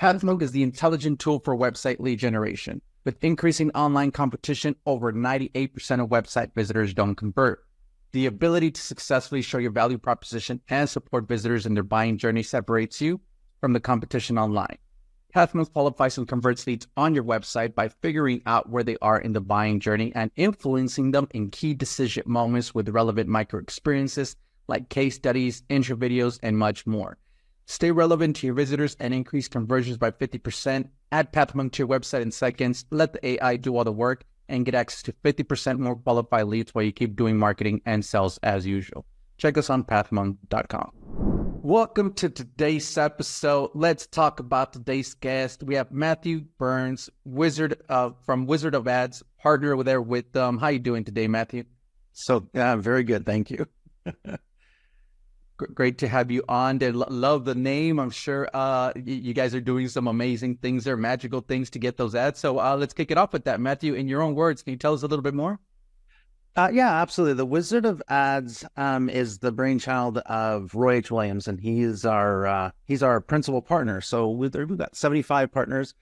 Pathmonk is the intelligent tool for website lead generation. With increasing online competition, over 98% of website visitors don't convert. The ability to successfully show your value proposition and support visitors in their buying journey separates you from the competition online. Pathmonk qualifies and converts leads on your website by figuring out where they are in the buying journey and influencing them in key decision moments with relevant micro experiences like case studies, intro videos, and much more. Stay relevant to your visitors and increase conversions by 50%. Add Pathmonk to your website in seconds. Let the AI do all the work and get access to 50% more qualified leads while you keep doing marketing and sales as usual. Check us on pathmonk.com. Welcome to today's episode. Let's talk about today's guest. We have Matthew Burns, from Wizard of Ads, partner there with them. How you doing today, Matthew? So, very good. Thank you. Great to have you on. They love the name. I'm sure you guys are doing some amazing things there, magical things to get those ads. So let's kick it off with that. Matthew, in your own words, can you tell us a little bit more? Yeah, absolutely. The Wizard of Ads is the brainchild of Roy H. Williams, and he's our principal partner. So we've got 75 partners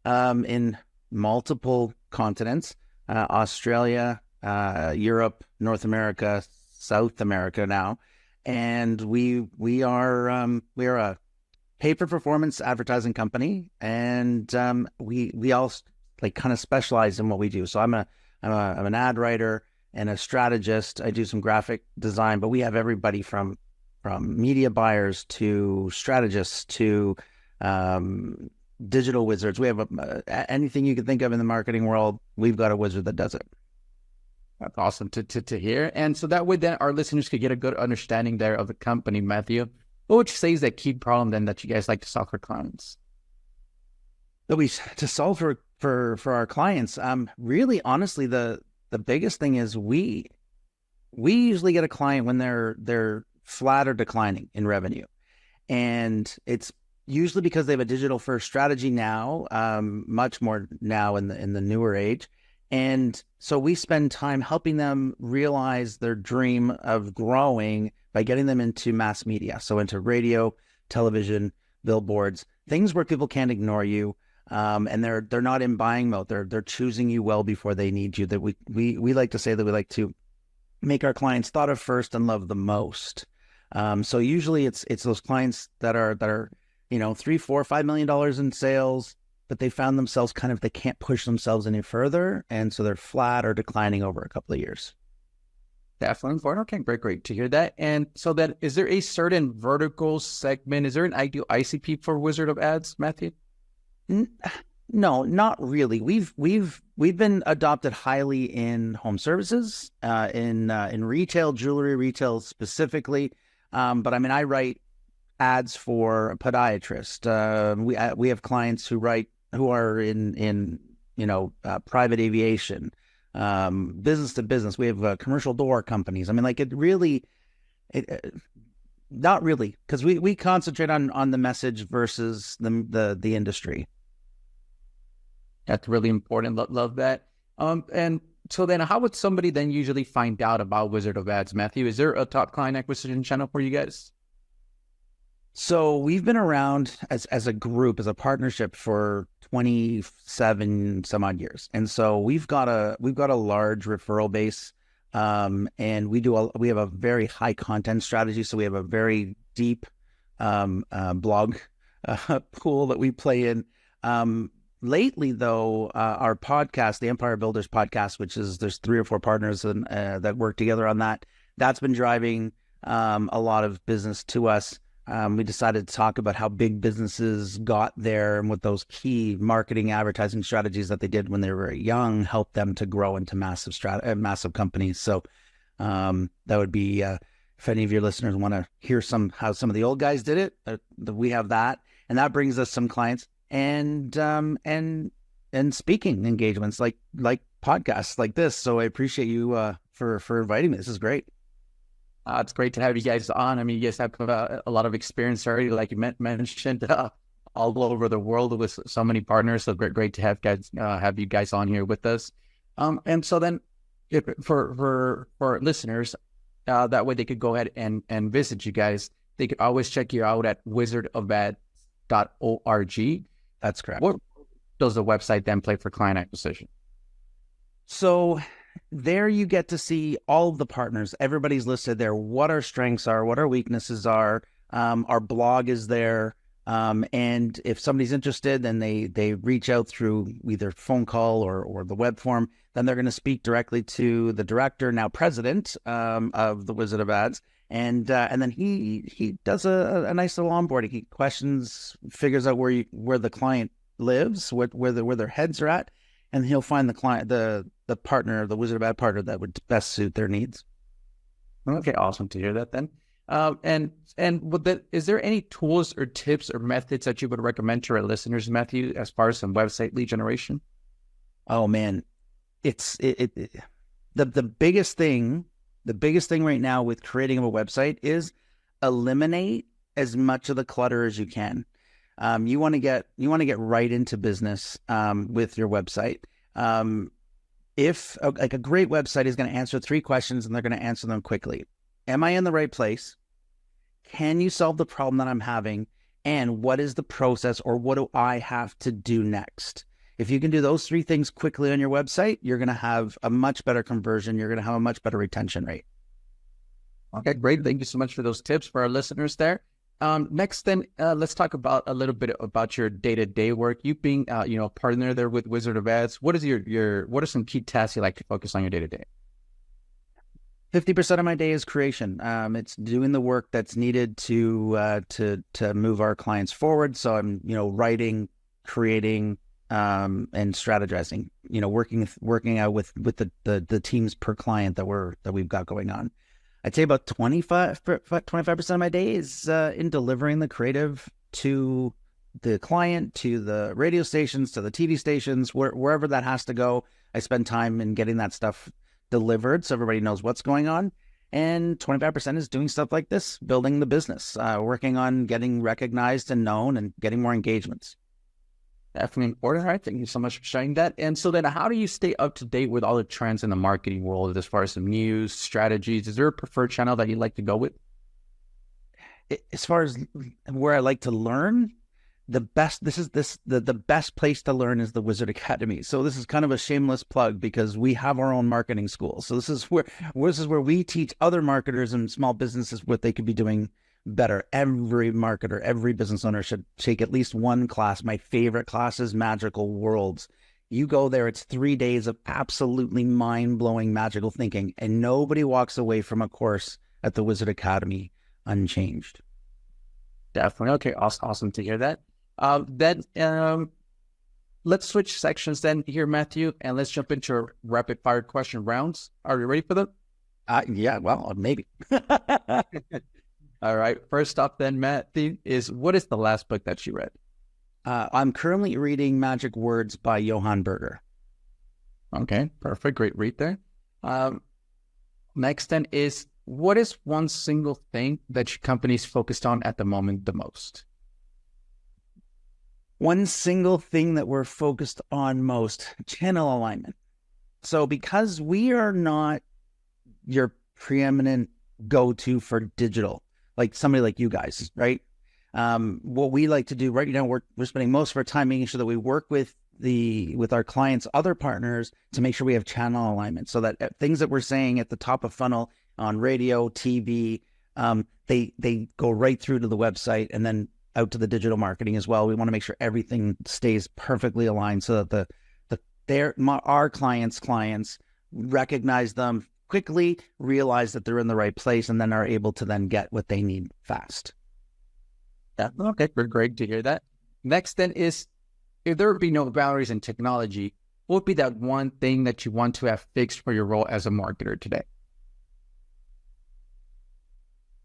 in multiple continents: Australia, Europe, North America, South America now. And we are a pay-for-performance advertising company, and we all kind of specialize in what we do. So I'm an ad writer and a strategist. I do some graphic design, but we have everybody from media buyers to strategists to digital wizards. We have anything you can think of in the marketing world. We've got a wizard that does it. That's awesome to hear. And so that way then our listeners could get a good understanding there of the company, Matthew. What would you say is that key problem then that you guys like to solve for clients? To solve for our clients, really honestly, the biggest thing is we usually get a client when they're flat or declining in revenue. And it's usually because they have a digital first strategy now, much more now in the newer age. And so we spend time helping them realize their dream of growing by getting them into mass media. So into radio, television, billboards, things where people can't ignore you. And they're not in buying mode. They're choosing you well before they need you. That we like to say that we like to make our clients thought of first and love the most. So usually it's those clients that are, $3, $4, $5 million in sales, but they found themselves they can't push themselves any further. And so they're flat or declining over a couple of years. Definitely important. Okay, great to hear that. And so then is there a certain vertical segment? Is there an ideal ICP for Wizard of Ads, Matthew? No, not really. We've been adopted highly in home services, in retail, jewelry retail specifically. But I mean, I write ads for a podiatrist. We have clients who are in private aviation, business to business. We have commercial door companies. I mean, not really, because we concentrate on the message versus the industry. That's really important. Love that. And so then how would somebody then usually find out about Wizard of Ads, Matthew? Is there a top client acquisition channel for you guys? So we've been around as a group, as a partnership for 27 some odd years. And so we've got a large referral base. And we have a very high content strategy. So we have a very deep blog pool that we play in. Lately, though, our podcast, the Empire Builders podcast, there's 3 or 4 partners that work together on that. That's been driving a lot of business to us. We decided to talk about how big businesses got there and what those key marketing advertising strategies that they did when they were very young helped them to grow into massive companies. So that would be, if any of your listeners want to hear how some of the old guys did it, we have that. And that brings us some clients and speaking engagements like podcasts like this. So I appreciate you for inviting me. This is great. It's great to have you guys on. I mean, you guys have a lot of experience already, like you mentioned, all over the world with so many partners. So great to have you guys on here with us. And so then, for listeners, that way they could go ahead and visit you guys. They could always check you out at wizardofads.org. That's correct. What does the website then play for client acquisition? So there you get to see all of the partners. Everybody's listed there, what our strengths are, what our weaknesses are. Our blog is there. And if somebody's interested, then they reach out through either phone call or the web form, then they're going to speak directly to the director, now president, of the Wizard of Ads. And then he does a nice little onboarding. He questions, figures out where the client lives, where their heads are at, and he'll find the client, the partner, the Wizard of Ad partner that would best suit their needs. Okay, awesome to hear that then. And with that, is there any tools or tips or methods that you would recommend to our listeners, Matthew, as far as some website lead generation? Oh man, the biggest thing right now with creating a website is eliminate as much of the clutter as you can. You want to get right into business with your website. If like a great website is going to answer 3 questions and they're going to answer them quickly. Am I in the right place? Can you solve the problem that I'm having? And what is the process, or what do I have to do next? If you can do those 3 things quickly on your website, you're going to have a much better conversion. You're going to have a much better retention rate. Okay, great. Thank you so much for those tips for our listeners there. Next, then, let's talk about a little bit about your day-to-day work. You being, partner there with Wizard of Ads. What are some key tasks you like to focus on your day-to-day? 50% of my day is creation. It's doing the work that's needed to move our clients forward. So I'm, writing, creating, and strategizing. Working out with the teams per client that we've got going on. I'd say about 25% of my day is in delivering the creative to the client, to the radio stations, to the TV stations, wherever that has to go. I spend time in getting that stuff delivered so everybody knows what's going on. And 25% is doing stuff like this, building the business, working on getting recognized and known and getting more engagements. Definitely important. All right. Thank you so much for sharing that. And so then how do you stay up to date with all the trends in the marketing world as far as some news, strategies? Is there a preferred channel that you like to go with? As far as where I like to learn, the best place to learn is the Wizard Academy. So this is kind of a shameless plug because we have our own marketing school. So this is where we teach other marketers and small businesses what they could be doing better. Every marketer, every business owner should take at least one class. My favorite class is Magical Worlds. You go there, it's 3 days of absolutely mind-blowing magical thinking, and nobody walks away from a course at the Wizard Academy unchanged. Definitely. Okay, awesome to hear that. Let's switch sections then here, Matthew, and let's jump into our rapid fire question rounds. Are you ready for them? Yeah, well, maybe. All right. First up then, Matthew, what is the last book that you read? I'm currently reading Magic Words by Johan Berger. Okay, perfect. Great read there. Next then what is one single thing that your company's focused on at the moment the most? One single thing that we're focused on most, channel alignment. So because we are not your preeminent go-to for digital, like somebody like you guys, right? What we like to do right now, we're spending most of our time making sure that we work with our clients, other partners, to make sure we have channel alignment, so that things that we're saying at the top of funnel on radio, TV, they go right through to the website and then out to the digital marketing as well. We want to make sure everything stays perfectly aligned so that our clients recognize them quickly, realize that they're in the right place, and then are able to then get what they need fast. Yeah, okay, great to hear that. Next then if there would be no boundaries in technology, what would be that one thing that you want to have fixed for your role as a marketer today?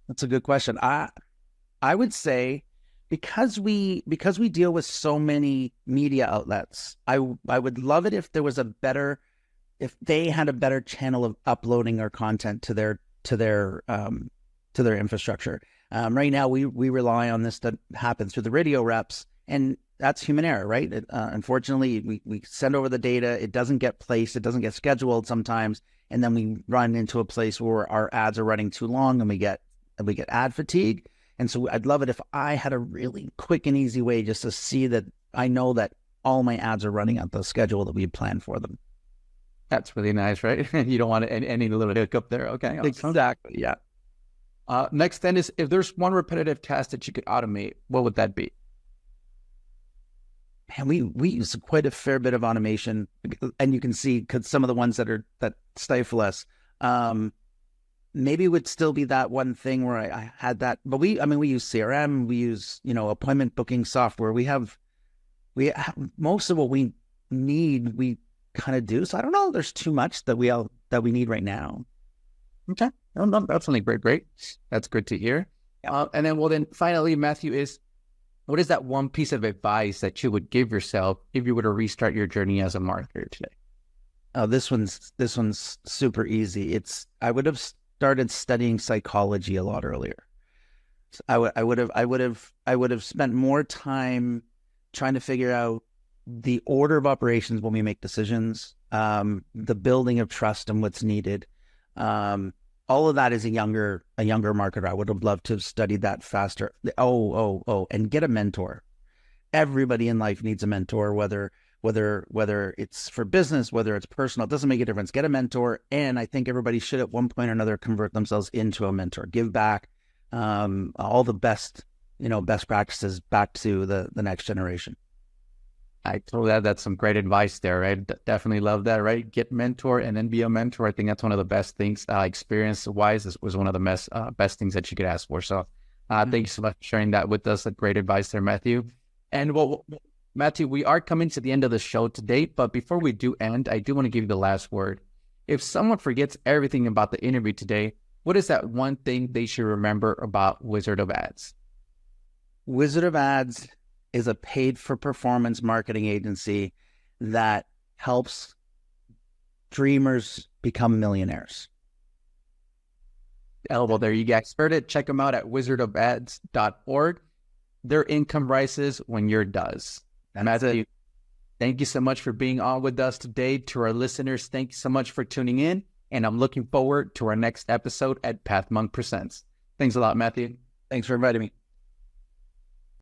That's a good question. I would say because we deal with so many media outlets, I would love it if there was if they had a better channel of uploading our content to their infrastructure. Right now, we rely on this to happen through the radio reps, and that's human error, right? Unfortunately, we send over the data, it doesn't get placed, it doesn't get scheduled sometimes, and then we run into a place where our ads are running too long, and we get ad fatigue. And so I'd love it if I had a really quick and easy way just to see that I know that all my ads are running at the schedule that we planned for them. That's really nice, right? You don't want any little hiccup there. Okay. Awesome. Exactly. Yeah. Next then is, if there's one repetitive task that you could automate, what would that be? And we use quite a fair bit of automation, and you can see because some of the ones that stifle us, maybe it would still be that one thing where I had that, but we use CRM, we use, appointment booking software. We have most of what we need, we kind of do. So I don't know if there's too much that we need right now. Okay. No, that's something great. That's good to hear. Yeah. And then finally, Matthew, what is that one piece of advice that you would give yourself if you were to restart your journey as a marketer today? Oh, this one's super easy. I would have started studying psychology a lot earlier. So I would have spent more time trying to figure out the order of operations when we make decisions, the building of trust and what's needed. All of that as a younger marketer. I would have loved to have studied that faster. And get a mentor. Everybody in life needs a mentor, whether it's for business, whether it's personal, it doesn't make a difference. Get a mentor. And I think everybody should at one point or another convert themselves into a mentor, give back all the best practices back to the next generation. I told that's some great advice there, right? Definitely love that, right? Get mentor and then be a mentor. I think that's one of the best things, experience-wise, was one of the best things that you could ask for. So thank you so much for sharing that with us. A great advice there, Matthew. And Matthew, we are coming to the end of the show today, but before we do end, I do want to give you the last word. If someone forgets everything about the interview today, what is that one thing they should remember about Wizard of Ads? Wizard of Ads is a paid-for-performance marketing agency that helps dreamers become millionaires. Well, there you guys heard it. Check them out at wizardofads.org. Their income rises when yours does. Matthew, thank you so much for being on with us today. To our listeners, thank you so much for tuning in, and I'm looking forward to our next episode at PathMonk Presents. Thanks a lot, Matthew. Thanks for inviting me.